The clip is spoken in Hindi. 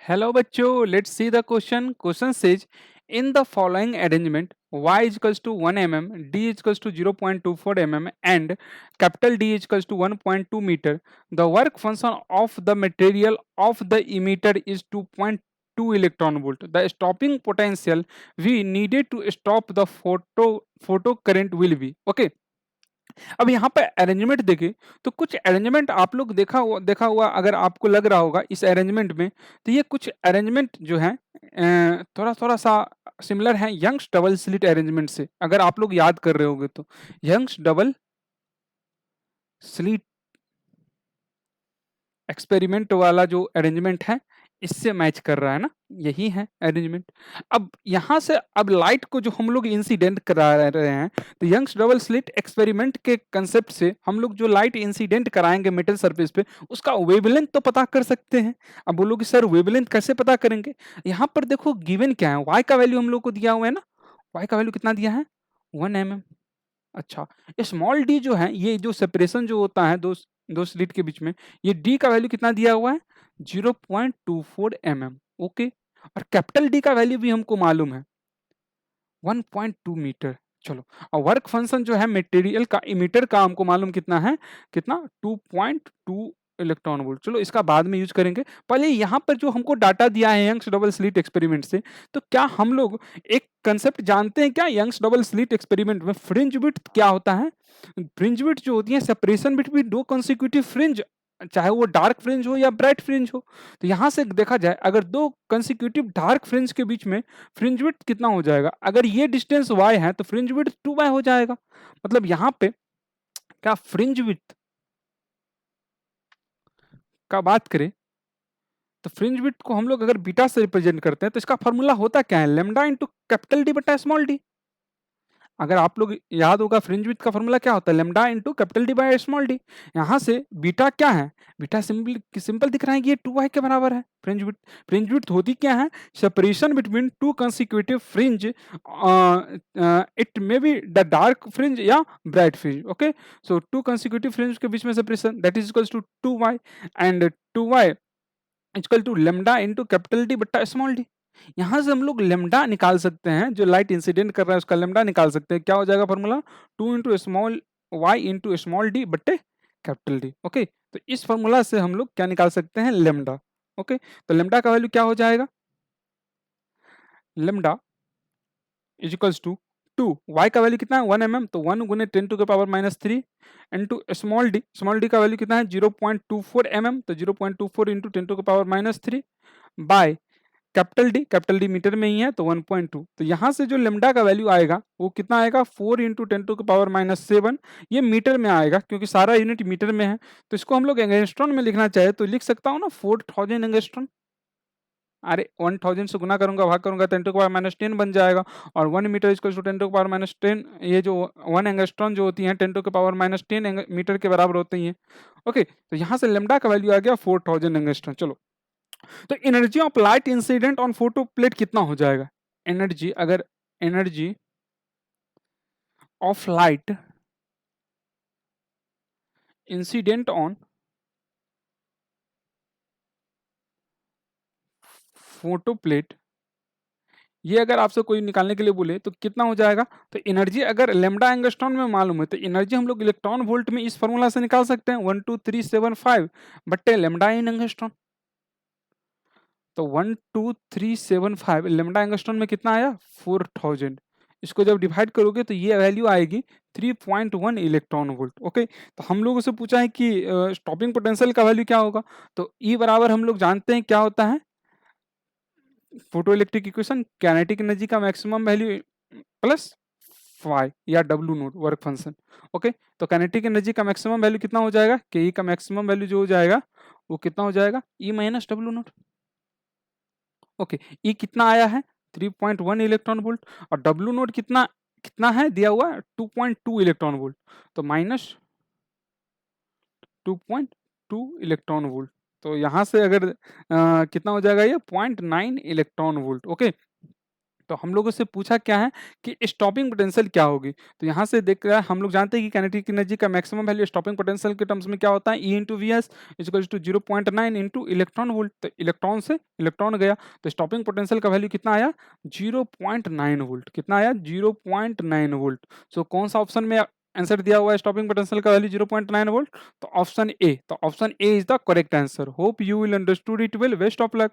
Hello bachcho, let's see the question. Question says, in the following arrangement, y is equals to 1 mm, d is equals to 0.24 mm and capital D is equals to 1.2 meter, the work function of the material of the emitter is 2.2 electron volt. The stopping potential we needed to stop the photo current will be. Okay. अब यहाँ पे अरेंजमेंट देखें तो कुछ अरेंजमेंट आप लोग देखा हुआ अगर आपको लग रहा होगा इस अरेंजमेंट में, तो ये कुछ अरेंजमेंट जो है थोड़ा थोड़ा सा सिमिलर है यंग्स डबल स्लिट अरेंजमेंट से, अगर आप लोग याद कर रहे होगे तो यंग्स डबल स्लिट एक्सपेरिमेंट वाला जो अरेंजमेंट है इससे मैच कर रहा है ना, यही है अरेंजमेंट। अब यहाँ से अब लाइट को जो हम लोग इंसिडेंट करा रहे हैं, तो यंग्स डबल स्लिट एक्सपेरिमेंट के कंसेप्ट से हम लोग जो लाइट इंसिडेंट कराएंगे मेटल सरफेस पे उसका वेवलेंथ तो पता कर सकते हैं। अब बोलोगे सर वेवलेंथ कैसे पता करेंगे? यहाँ पर देखो गिवन क्या है, वाई का वैल्यू हम लोग को दिया हुआ है ना, वाई का वैल्यू कितना दिया है 1 mm। अच्छा, स्मॉल डी जो है ये जो सेपरेशन जो होता है दो दो स्लिट के बीच में, ये डी का वैल्यू कितना दिया हुआ है 0.24 mm। ओके, और कैपिटल डी का वैल्यू भी हमको मालूम है 1.2 मीटर। चलो, और वर्क फंक्शन जो है मटेरियल का इमीटर का हमको मालूम कितना है, कितना 2.2 इलेक्ट्रॉन वोल्ट। चलो इसका बाद में यूज करेंगे, पहले यहाँ पर जो हमको डाटा दिया है यंग्स डबल स्लिट एक्सपेरिमेंट से, तो क्या हम लोग एक कंसेप्ट जानते हैं क्या यंग्स डबल स्लिट एक्सपेरिमेंट में फ्रिंज विड्थ क्या होता है? फ्रिंज विड्थ जो होती है सेपरेशन बिटवीन दो कंसेक्यूटिव फ्रिंज, चाहे वो डार्क फ्रिंज हो या ब्राइट फ्रिंज हो। तो यहाँ से देखा जाए अगर दो कंसेक्यूटिव डार्क फ्रिंज के बीच में फ्रिंज विड्थ कितना हो जाएगा, अगर ये डिस्टेंस y है तो फ्रिंज विड्थ 2y हो जाएगा। मतलब यहाँ पे क्या फ्रिंज विड्थ का बात करें तो फ्रिंज विड्थ को हम लोग अगर बीटा से रिप्रेजेंट करते हैं तो इसका फॉर्मूला होता क्या है, लेमडा इंटू कैपिटल डी बटा स्मॉल डी। अगर आप लोग याद होगा फ्रिंज विड्थ का फॉर्मूला क्या होता है, lambda into capital D by small d. यहाँ से बीटा क्या है, बीटा सिंपल सिंपल दिख रहा है कि ये 2y के बराबर है फ्रिंज विड्थ। फ्रिंज विड्थ होती क्या है, separation between two consecutive fringe, it may be the dark fringe या bright fringe. Okay, so two consecutive fringe के बीच में separation that is equals to 2y and 2y equal to lambda into capital D बट्टा स्मॉल डी। यहाँ से हम लोग लेमडा निकाल सकते हैं, जो लाइट इंसिडेंट कर रहा है उसका लेमडा निकाल सकते हैं। क्या हो जाएगा formula, 2 into small y into small d बट्टे कैपिटल डी। ओके, तो इस फॉर्मूला से हम लोग क्या निकाल सकते हैं, लेमडा। ओके, तो लेमडा का वैल्यू क्या हो जाएगा, lambda is equals to 2, y का वैल्यू कितना है 1 mm, तो 1 गुने 10⁻³ इंटू स्मॉल डी का वैल्यू कितना है 0.24 mm, तो 0.24 into 10⁻³ by capital D metre में ही है तो 1.2। तो यहाँ से जो लेमडा का वैल्यू आएगा वो कितना आएगा 4 इंटू 10⁻⁷, ये मीटर में आएगा क्योंकि सारा यूनिट मीटर में है। तो इसको हम लोग एंगस्ट्रॉन में लिखना चाहे तो लिख सकता हूँ ना 4000 एंगस्ट्रॉन। अरे 1000 से गुना करूंगा भाग करूंगा 10⁻⁻10 बन जाएगा, और 1 मीटर इक्वल टू 10⁻⁻10, ये जो 1 एंगस्ट्रॉन जो होती है 10⁻⁻10 मीटर के बराबर होती हैं। ओके, तो यहाँ से लेमडा का वैल्यू आ गया 4000 एंगस्ट्रॉन। चलो, तो energy of light incident on photo plate कितना हो जाएगा, एनर्जी अगर energy of light incident on photo plate, ये अगर आपसे कोई निकालने के लिए बोले तो कितना हो जाएगा, तो एनर्जी अगर लेमडा एंगस्ट्रॉन में मालूम है तो एनर्जी हम लोग इलेक्ट्रॉन वोल्ट में इस फॉर्मूला से निकाल सकते हैं 12375 बट्टे लेमडा इन एंगस्ट्रॉन। तो 12375 लेमडा एंगस्ट्रॉन में कितना आया 4000, इसको जब डिवाइड करोगे तो ये वैल्यू आएगी 3.1 इलेक्ट्रॉन वोल्ट। ओके, तो हम लोगों से पूछा है कि स्टॉपिंग पोटेंशियल का वैल्यू क्या होगा, तो ई बराबर हम लोग जानते हैं क्या होता है, photo electric equation, kinetic energy का मैक्सिमम वैल्यू प्लस फाई या W note work function. Okay, तो काइनेटिक एनर्जी का मैक्सिमम वैल्यू कितना हो जाएगा, के ई का मैक्सिमम वैल्यू जो हो जाएगा वो कितना हो जाएगा E minus W note. Okay, ई कितना आया है 3.1 इलेक्ट्रॉन वोल्ट, और डब्ल्यू नोट कितना कितना है दिया हुआ 2.2 इलेक्ट्रॉन वोल्ट, तो माइनस 2.2 इलेक्ट्रॉन वोल्ट। तो यहाँ से अगर कितना हो जाएगा ये 0.9 इलेक्ट्रॉन वोल्ट। ओके, तो हम लोगों से पूछा क्या है कि स्टॉपिंग पोटेंशियल क्या होगी? तो यहाँ से देख रहा है हम लोग जानते हैं कि काइनेटिक एनर्जी का मैक्सिमम वैल्यू स्टॉपिंग पोटेंशियल के टर्म्स में क्या होता है? E into V S equals to 0.9 into electron volt. तो इलेक्ट्रॉन से इलेक्ट्रॉन गया, तो स्टॉपिंग पोटेंशियल का वैल्यू कितना आया? 0.9 वोल्ट। कितना आया? 0.9 वोल्ट। सो कौन सा ऑप्शन में आंसर दिया हुआ है स्टॉपिंग पोटेंशियल का वैल्यू 0.9 वोल्ट? तो ऑप्शन ए। तो option A is the correct answer. Hope you will understood it well. Best of luck.